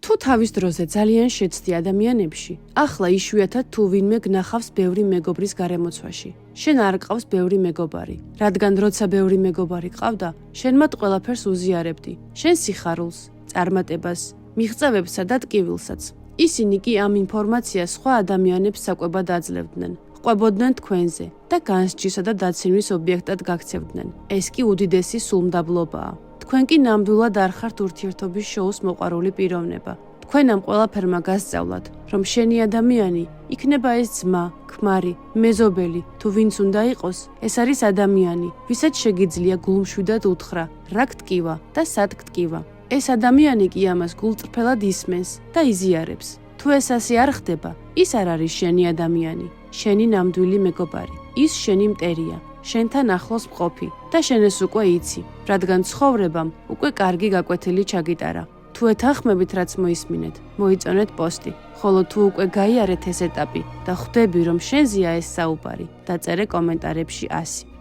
თუ თავის დროზე ძალიან შეცდი ადამიანებში, ახლა იშვიათად თუ ვინმე გნახავს ბევრი მეგობრის გარემოცვაში. შენ არ გყავს ბევრი მეგობარი, რადგან როცა ბევრი მეგობარი ყავდა, შენ მათ ყველაფერს უზიარებდი, შენ სიხარულს, წარმატებას, მიღწევებსა და ტკივილსაც. ისინი კი ამ ინფორმაციას სხვა ადამიანებს საკვებად აძლევდნენ, ყვებოდნენ თქვენზე და განსჯისა და დაცინვის ობიექტად გაქცევდნენ. ეს კი უდიდესი სულმდაბლობაა. თქვენ კი ნამდვილად არ ხართ ურთიერთობის შოუს მოყვარული პიროვნება. თქვენ ამ ყველაფერმა გასწავლად, რომ შენი ადამიანი, იქნება ეს ძმა, ქმარი, მეზობელი, თუ ვინც უნდა იყოს, ეს არის ადამიანი, ვისაც შეგიძლია გულმშვიდად უთხრა, რა გტკივა და სად გტკივა. ეს ადამიანი კი ამას გულწრფელად ისმენს და იზიარებს. თუ ეს ასე არ ხდება, ის არ არის შენი ადამიანი, შენი ნამდვილი მეგობარი. ის შენი მტერია, შენთან ახლოს მყოფი და შენ ეს უკვე იცი, რადგან ცხოვრებამ უკვე კარგი გაკვეთილი ჩაგიტარა. თუ ეთანხმებით რაც მოისმინეთ, მოიწონეთ პოსტი, ხოლო თუ უკვე გაიარეთ ეს ეტაპი და ხვდები რომ შენზეა ეს საუბარი, დაწერე კომენტარებში 100.